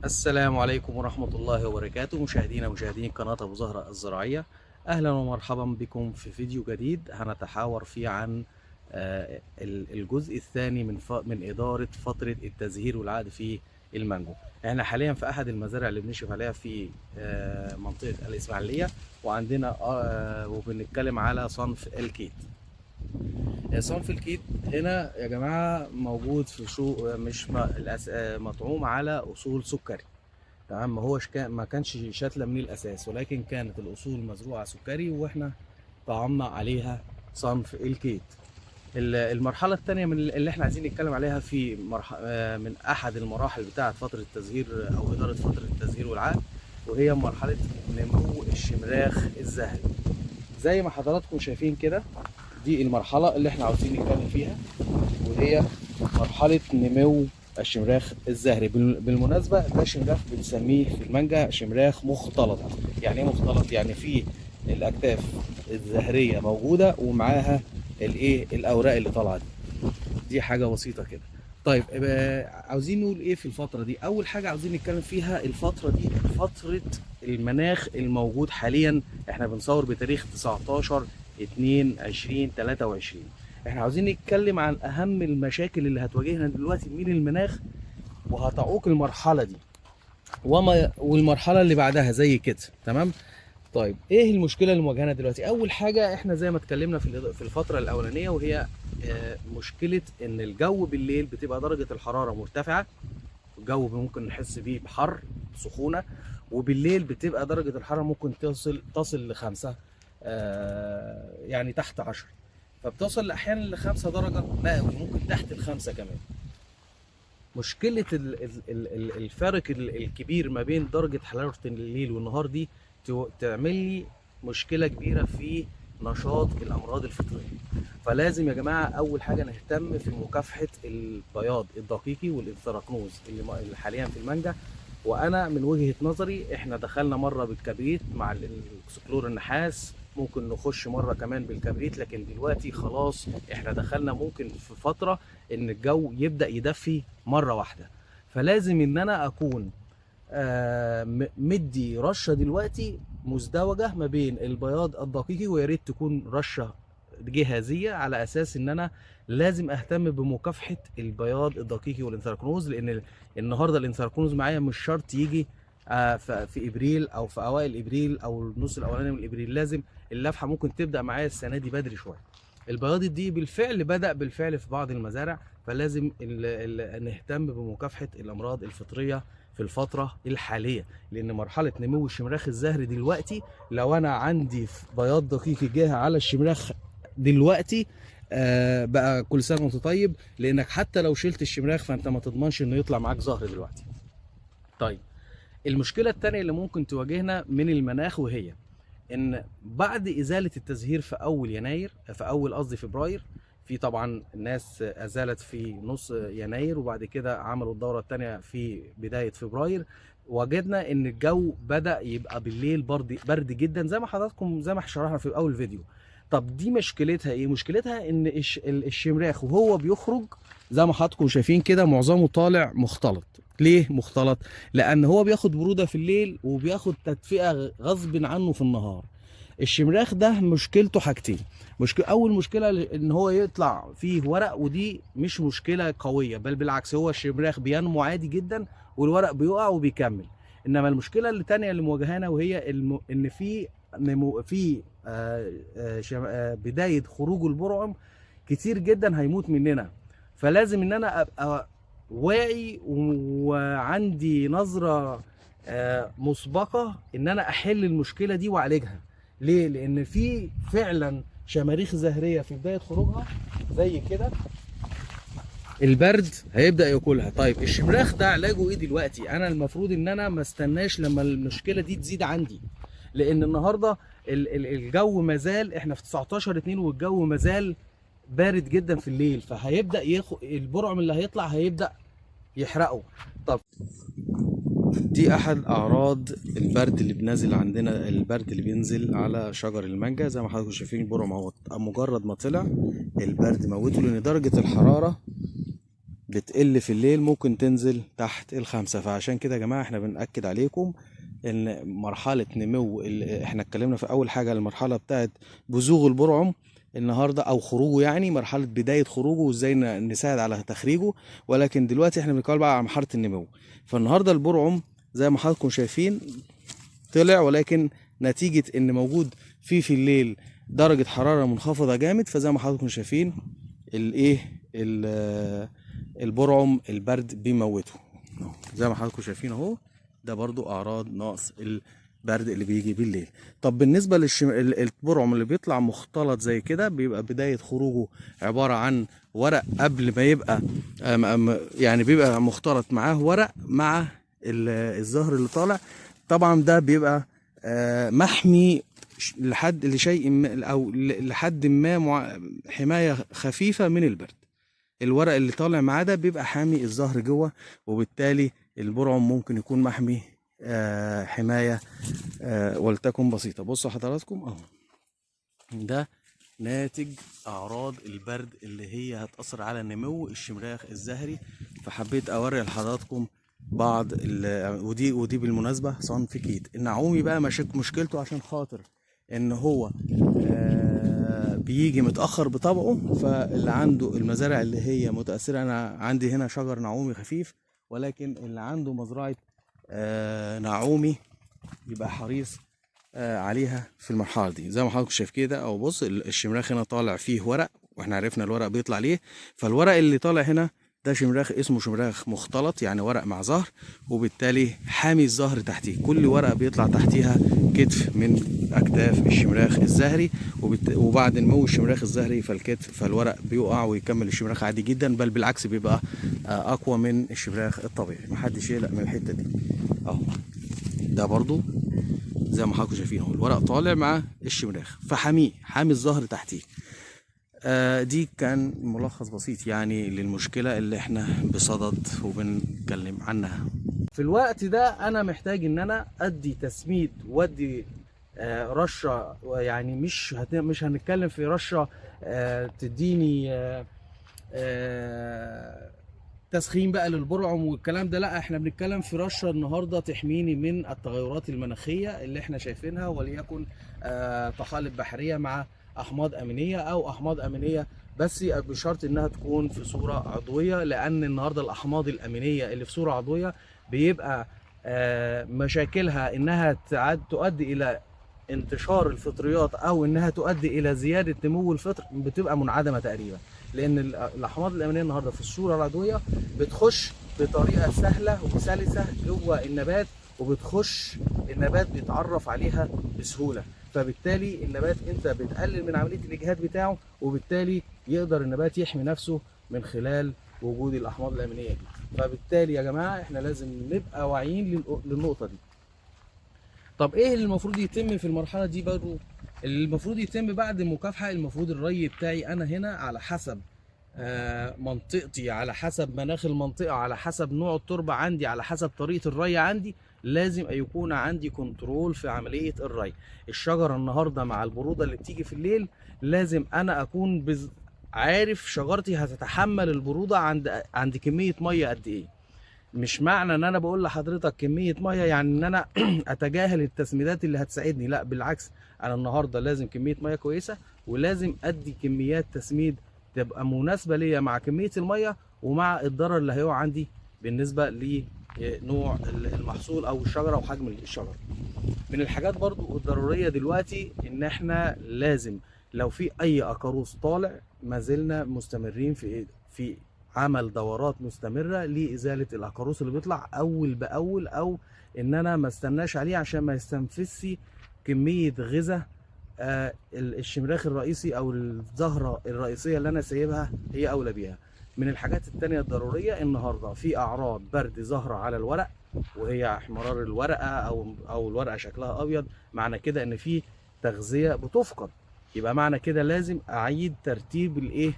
السلام عليكم ورحمة الله وبركاته، مشاهدين قناة أبو زهرة الزراعية. أهلا ومرحبا بكم في فيديو جديد هنتحاور فيه عن الجزء الثاني من إدارة فترة التزهير والعقد في المانجو. احنا حاليا في أحد المزارع اللي بنشرف عليها في منطقة الإسماعيلية، وعندنا وبنتكلم على صنف الكيت. صنف الكيت هنا يا جماعة موجود في شو مش مطعوم على أصول سكري. تمام، ما هوش ما كانش شتلة من الأساس، ولكن كانت الأصول مزروعة سكري وإحنا طعمنا عليها صنف الكيت. المرحلة الثانية من اللي احنا عايزين نتكلم عليها في من أحد المراحل بتاعة فترة التزهير أو إدارة فترة التزهير والعقد، وهي مرحلة نمو الشمراخ الزهري. زي ما حضراتكم شايفين كده، دي المرحلة اللي احنا عاوزين نتكلم فيها، وهي مرحلة نمو الشمراخ الزهري. بالمناسبة ده شمراخ بنسميه في المانجا شمراخ مختلط. يعني ايه مختلط؟ يعني فيه الأكتاف الزهرية موجودة ومعاها الايه الأوراق اللي طالعة دي حاجة بسيطة كده. طيب عاوزين نقول ايه في الفترة دي؟ أول حاجة عاوزين نتكلم فيها الفترة دي فترة المناخ الموجود حاليا. احنا بنصور بتاريخ 19/2/2023. احنا عاوزين نتكلم عن اهم المشاكل اللي هتواجهنا دلوقتي من المناخ وهتعوق المرحله دي والمرحله اللي بعدها زي كده. تمام. طيب ايه المشكله اللي مواجهانا دلوقتي؟ اول حاجه احنا زي ما اتكلمنا في الفتره الاولانيه، وهي مشكله ان الجو بالليل بتبقى درجه الحراره مرتفعه. الجو ممكن نحس بيه بحر، سخونه، وبالليل بتبقى درجه الحراره ممكن تصل لخمسة، يعني تحت 10. فبتوصل احيانا ل5 درجة مئوي، ممكن تحت ال5 كمان. مشكلة الفارق الكبير ما بين درجة حرارة الليل والنهار دي تعمل لي مشكلة كبيرة في نشاط الأمراض الفطرية. فلازم يا جماعة أول حاجة نهتم في مكافحة البياض الدقيقي والانثراكنوز اللي حاليا في المانجا. وأنا من وجهة نظري إحنا دخلنا مرة بالكبريت مع الكسكلور النحاس، ممكن نخش مرة كمان بالكبريت، لكن دلوقتي خلاص احنا دخلنا ممكن في فترة ان الجو يبدأ يدفي مرة واحدة. فلازم ان انا اكون مدي رشة دلوقتي مزدوجة ما بين البياض الدقيقي، ويا ريت تكون رشة جهازية، على اساس ان انا لازم اهتم بمكافحة البياض الدقيقي والانثراكنوز. لان النهارده الانثراكنوز معايا مش شرط يجي في ابريل او في اوائل ابريل او النص الاولاني من ابريل. لازم اللفحه ممكن تبدا معايا السنه دي بدري شويه. البياض دي بالفعل بدا بالفعل في بعض المزارع، فلازم نهتم بمكافحه الامراض الفطريه في الفتره الحاليه. لان مرحله نمو الشمراخ الزهري دلوقتي، لو انا عندي بياض دقيقي جاه على الشمراخ دلوقتي، بقى كل سنه وانت طيب، لانك حتى لو شلت الشمراخ فانت ما تضمنش انه يطلع معاك زهر دلوقتي. طيب المشكله الثانيه اللي ممكن تواجهنا من المناخ، وهي ان بعد ازاله التزهير في اول يناير، في اول قصدي فبراير، في طبعا الناس ازالت في نص يناير وبعد كده عملوا الدوره الثانيه في بدايه فبراير، وجدنا ان الجو بدا يبقى بالليل برد جدا زي ما حضراتكم زي ما شرحنا في اول فيديو. طب دي مشكلتها ايه؟ مشكلتها ان الشمراخ وهو بيخرج زي ما حضراتكم شايفين كده معظمه طالع مختلط. ليه مختلط؟ لان هو بياخد بروده في الليل وبياخد تدفئه غصب عنه في النهار. الشمراخ ده مشكلته حاجتين. اول مشكله ان هو يطلع فيه ورق، ودي مش مشكله قويه، بل بالعكس هو الشمراخ بينمو عادي جدا والورق بيقع وبيكمل. انما المشكله الثانيه اللي مواجهانا، وهي ان في نمو في بدايه خروج البرعم كتير جدا هيموت مننا. فلازم ان انا ابقى واعي وعندي نظرة مسبقة ان انا احل المشكلة دي واعالجها. ليه؟ لان في فعلا شماريخ زهرية في بداية خروجها زي كده البرد هيبدأ ياكلها. طيب الشمراخ ده علاجه ايه دلوقتي؟ انا المفروض ان انا ما استناش لما المشكلة دي تزيد عندي، لان النهاردة الجو مازال احنا في 19/2 والجو مازال بارد جدا في الليل، فهيبدأ البرعم اللي هيطلع هيبدأ يحرقه. طب دي احد اعراض البرد اللي بينزل عندنا، البرد اللي بينزل على شجر المانجا. زي ما حضراتكم شايفين البرعم اهو مجرد ما طلع البرد موته، لان درجة الحرارة بتقل في الليل ممكن تنزل تحت الخمسة. فعشان كده يا جماعة احنا بنأكد عليكم ان مرحلة نمو احنا اتكلمنا في اول حاجة المرحلة بتاعت بزوغ البرعم النهاردة او خروجه، يعني مرحلة بداية خروجه وازاي نساعد على تخريجه، ولكن دلوقتي احنا بنتكلم بقى على مرحلة النمو. فالنهاردة البرعم زي ما حضراتكم شايفين طلع، ولكن نتيجة ان موجود في الليل درجة حرارة منخفضة جامد، فزي ما حضراتكم شايفين الايه البرعم البرد بيموته زي ما حضراتكم شايفين اهو. ده برضو اعراض نقص البرد اللي بيجي بالليل. طب بالنسبه البرعم اللي بيطلع مختلط زي كده، بيبقى بدايه خروجه عباره عن ورق قبل ما يبقى يعني بيبقى مختلط معاه ورق مع الزهر اللي طالع. طبعا ده بيبقى محمي لشيء او لحد ما حمايه خفيفه من البرد. الورق اللي طالع معاه ده بيبقى حامي الزهر جوه، وبالتالي البرعم ممكن يكون محمي حمايه ولتكن بسيطه. بصوا حضراتكم اهو، ده ناتج اعراض البرد اللي هي هتاثر على نمو الشمراخ الزهري. فحبيت اوري لحضراتكم بعض ودي بالمناسبه صنف كيت. النعومي بقى مشكلته عشان خاطر ان هو بيجي متأخر بطبعه، فاللي عنده المزارع اللي هي متأثرة، أنا عندي هنا شجر نعومي خفيف، ولكن اللي عنده مزرعة نعومي يبقى حريص عليها في المرحلة دي. زي ما حضرتك شايف كده، أو بص الشمراخ هنا طالع فيه ورق، واحنا عرفنا الورق بيطلع ليه. فالورق اللي طالع هنا ده شمراخ اسمه شمراخ مختلط، يعني ورق مع زهر، وبالتالي حامي الزهر تحتيه. كل ورقة بيطلع تحتيها كتف من أكتاف الشمراخ الزهري، وبعد نمو الشمراخ الزهري فالورق بيقع ويكمل الشمراخ عادي جدا، بل بالعكس بيبقى أقوى من الشمراخ الطبيعي. محدش يقلق من الحتة دي أهو. ده برضو زي ما حضراتكم شايفين اهو، الورق طالع مع الشمراخ فحامي الزهر تحتيه. دي كان ملخص بسيط يعني للمشكلة اللي احنا بصدد وبنتكلم عنها. في الوقت ده انا محتاج ان انا ادي تسميد وادي رشة، يعني مش هنتكلم في رشة تديني تسخين بقى للبرعم والكلام ده، لا احنا بنتكلم في رشه النهارده تحميني من التغيرات المناخيه اللي احنا شايفينها، وليكن طحالب بحريه مع احماض امينيه، او احماض امينيه بس بشرط انها تكون في صوره عضويه، لان النهارده الاحماض الامينيه اللي في صوره عضويه بيبقى مشاكلها انها تؤدي الى انتشار الفطريات، او انها تؤدي الى زياده نمو الفطر، بتبقى منعدمه تقريبا. لان الاحماض الامينيه النهارده في الصوره العضويه بتخش بطريقه سهله وسلسه جوه النبات، وبتخش النبات بيتعرف عليها بسهوله، فبالتالي النبات انت بتقلل من عمليه الاجهاد بتاعه، وبالتالي يقدر النبات يحمي نفسه من خلال وجود الاحماض الامينيه دي. فبالتالي يا جماعه احنا لازم نبقى واعيين للنقطه دي. طب ايه اللي المفروض يتم في المرحله دي؟ برضه اللي المفروض يتم بعد المكافحه، المفروض الري بتاعي انا هنا على حسب منطقتي، على حسب مناخ المنطقه، على حسب نوع التربه عندي، على حسب طريقه الري عندي، لازم يكون عندي كنترول في عمليه الري. الشجره النهارده مع البروده اللي بتيجي في الليل، لازم انا اكون عارف شجرتي هتتحمل البروده عند كميه ميه قد ايه. مش معنى ان انا بقول لحضرتك كميه ميه يعني ان انا اتجاهل التسميدات اللي هتساعدني، لا بالعكس، انا النهارده لازم كميه ميه كويسه، ولازم ادي كميات تسميد تبقى مناسبه ليا مع كميه الميه ومع الضرر اللي هيقع عندي بالنسبه لنوع المحصول او الشجره وحجم الشجره. من الحاجات برضو الضروريه دلوقتي ان احنا لازم لو في اي اكاروس طالع، ما زلنا مستمرين في عمل دورات مستمره لازاله الاكاروس اللي بيطلع اول باول، او ان انا ما استناش عليه عشان ما يستنفذش كميه غذاء الشمراخ الرئيسي او الزهره الرئيسيه اللي انا سايبها هي اولى بيها. من الحاجات التانية الضروريه النهارده في اعراض برد ظاهره على الورق، وهي احمرار الورقه او الورقه شكلها ابيض، معنى كده ان في تغذيه بتفقد. يبقى معنى كده لازم اعيد ترتيب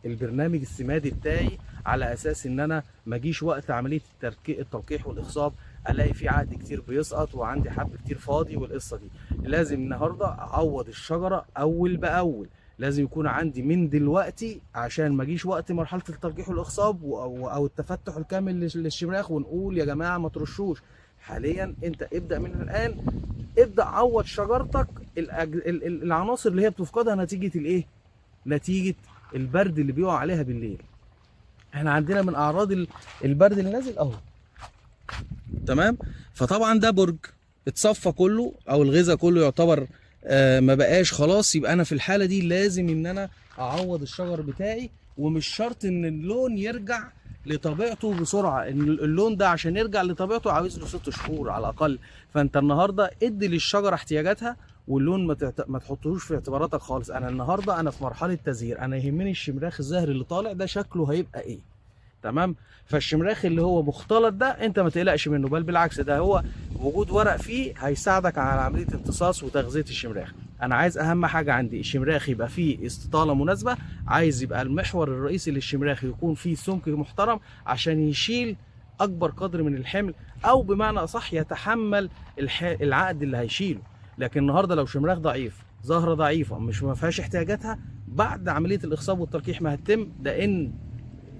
البرنامج السمادي بتاعي، على اساس ان انا ما اجيش وقت عمليه التلقيح والاخصاب الاقي في عقد كتير بيسقط وعندي حب كتير فاضي والقصه دي. لازم النهارده اعوض الشجره اول باول، لازم يكون عندي من دلوقتي عشان ما اجيش وقت مرحله التلقيح والاخصاب او التفتح الكامل للشمراخ ونقول يا جماعه ما ترشوش. حاليا انت ابدا من الان، ابدا عوض شجرتك العناصر اللي هي بتفقدها نتيجه الايه؟ نتيجه البرد اللي بيقع عليها بالليل. احنا عندنا من اعراض البرد اللي نازل اهو، تمام. فطبعا ده برج اتصفى كله او الغذاء كله يعتبر ما بقاش خلاص، يبقى انا في الحاله دي لازم ان انا اعوض الشجر بتاعي. ومش شرط ان اللون يرجع لطبيعته بسرعه، ان اللون ده عشان يرجع لطبيعته عاوز له 6 شهور على الاقل. فانت النهارده ادي للشجره احتياجاتها، واللون ما تحطوش في اعتباراتك خالص. انا النهارده انا في مرحله تزهير، انا يهمني الشمراخ الزهري اللي طالع ده شكله هيبقى ايه، تمام. فالشمراخ اللي هو مختلط ده انت ما تقلقش منه، بل بالعكس ده هو وجود ورق فيه هيساعدك على عمليه امتصاص وتغذيه الشمراخ. انا عايز اهم حاجه عندي الشمراخ يبقى فيه استطاله مناسبه، عايز يبقى المحور الرئيسي للشمراخ يكون فيه سمك محترم عشان يشيل اكبر قدر من الحمل، او بمعنى اصح يتحمل العقد اللي هيشيله. لكن النهارده لو شمراخ ضعيف، زهره ضعيفه، مش ما فيهاش احتياجاتها، بعد عمليه الاخصاب والتلقيح ما هتتم، ده ان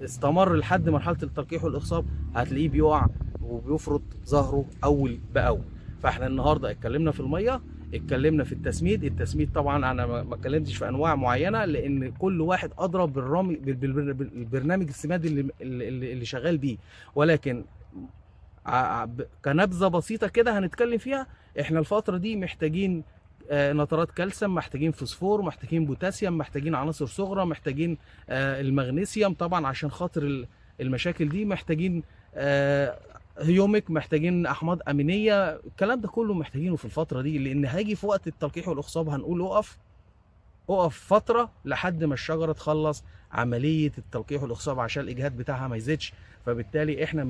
استمر لحد مرحله التلقيح والاخصاب هتلاقيه بيقع وبيفرط ظهره اول باول. فاحنا النهارده اتكلمنا في الميه، اتكلمنا في التسميد. التسميد طبعا انا ما اتكلمتش في انواع معينه لان كل واحد ادرى بالبرنامج السماد اللي شغال بيه، ولكن كنبذه بسيطه كده هنتكلم فيها. احنا الفتره دي محتاجين نترات كالسيوم، محتاجين فوسفور، محتاجين بوتاسيوم، محتاجين عناصر صغرى، محتاجين المغنيسيوم طبعا عشان خاطر المشاكل دي، محتاجين هيوميك، محتاجين احماض امينيه. الكلام ده كله محتاجينه في الفتره دي، لان هيجي في وقت التلقيح والاخصاب هنقول اقف فتره لحد ما الشجره تخلص عمليه التلقيح والاخصاب عشان الاجهاد بتاعها ما يزيدش. فبالتالي احنا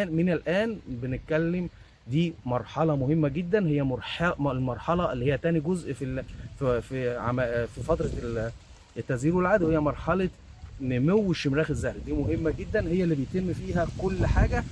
من الان بنتكلم، دي مرحله مهمه جدا، هي المرحله اللي هي تاني جزء في فتره التزهير والعد، وهي مرحله نمو الشمراخ الزهري. دي مهمه جدا، هي اللي بيتم فيها كل حاجه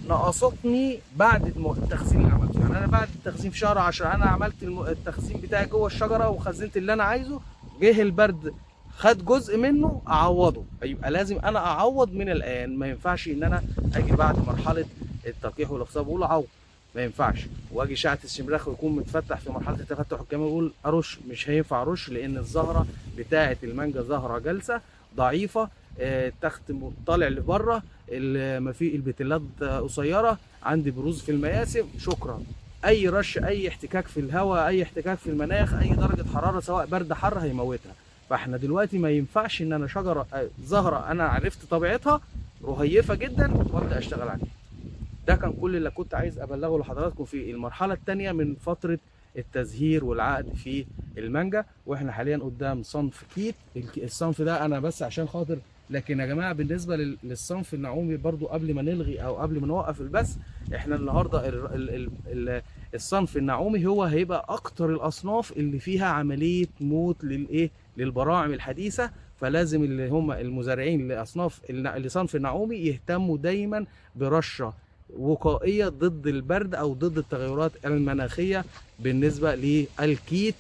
ناقصتني بعد التخزين اللي عملته. يعني انا بعد التخزين في شهر 10 انا عملت التخزين بتاعي جوه الشجره وخزنت اللي انا عايزه، جه البرد خد جزء منه اعوضه. يبقى لازم انا اعوض من الان، ما ينفعش ان انا اجي بعد مرحله التلقيح والاخصاب واقول اعوض، ما ينفعش. واجي شعه الشمراخ ويكون متفتح في مرحله التفتح الكامل واقول ارش، مش هينفع ارش، لان الزهره بتاعه المانجا زهره جلسه ضعيفه، التخت طالع لبره، ما في البتلات قصيره، عندي بروز في المياسم، شكرا. اي رش، اي احتكاك في الهواء، اي احتكاك في المناخ، اي درجه حراره سواء برد حر هيموتها. فاحنا دلوقتي ما ينفعش ان انا شجره زهره انا عرفت طبيعتها رهيفه جدا وابدا اشتغل عليها. ده كان كل اللي كنت عايز ابلغه لحضراتكم في المرحله الثانيه من فتره التزهير والعقد في المانجا. واحنا حاليا قدام صنف كيت. الصنف ده انا بس عشان خاطر، لكن يا جماعه بالنسبه للصنف النعومي برضو قبل ما نلغي او قبل ما نوقف البث، احنا النهارده الصنف النعومي هو هيبقى اكتر الاصناف اللي فيها عمليه موت للبراعم الحديثه. فلازم اللي هم المزارعين لصنف النعومي يهتموا دايما برشه وقائيه ضد البرد او ضد التغيرات المناخيه بالنسبه للكيت،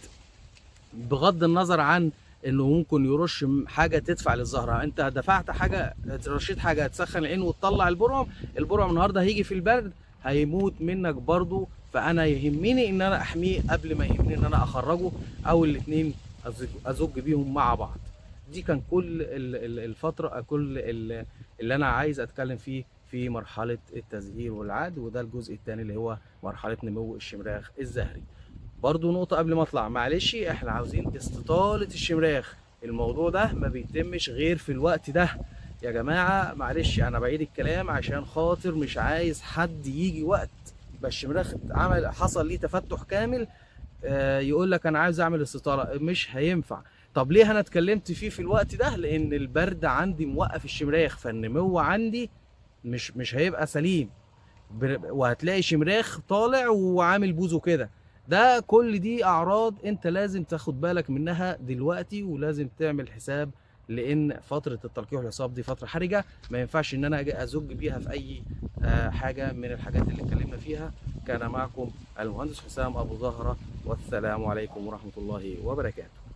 بغض النظر عن انه ممكن يرش حاجه تدفع للزهره. انت دفعت حاجه، رشيت حاجه تسخن العين وتطلع البرعم النهارده هيجي في البرد هيموت منك برضو. فانا يهمني ان انا احميه قبل ما يهمني ان انا اخرجه، او الاثنين ازج بيهم مع بعض. دي كان كل الفتره، كل اللي انا عايز اتكلم فيه في مرحله التزهير والعد، وده الجزء الثاني اللي هو مرحله نمو الشمراخ الزهري. برضو نقطة قبل ما اطلع، معلش احنا عاوزين استطالة الشمراخ. الموضوع ده ما بيتمش غير في الوقت ده يا جماعة، معلش انا بعيد الكلام عشان خاطر مش عايز حد يجي وقت يبقى الشمراخ حصل ليه تفتح كامل يقول لك انا عايز اعمل استطالة، مش هينفع. طب ليه انا اتكلمت فيه في الوقت ده؟ لان البرد عندي موقف الشمراخ، فالنمو عندي مش هيبقى سليم، وهتلاقي شمراخ طالع وعامل بوزه كده. ده كل دي اعراض انت لازم تاخد بالك منها دلوقتي، ولازم تعمل حساب، لان فتره التلقيح والاصابه دي فتره حرجه، ما ينفعش ان انا اجي ازج بيها في اي حاجه من الحاجات اللي اتكلمنا فيها. كان معكم المهندس حسام ابو زهره، والسلام عليكم ورحمه الله وبركاته.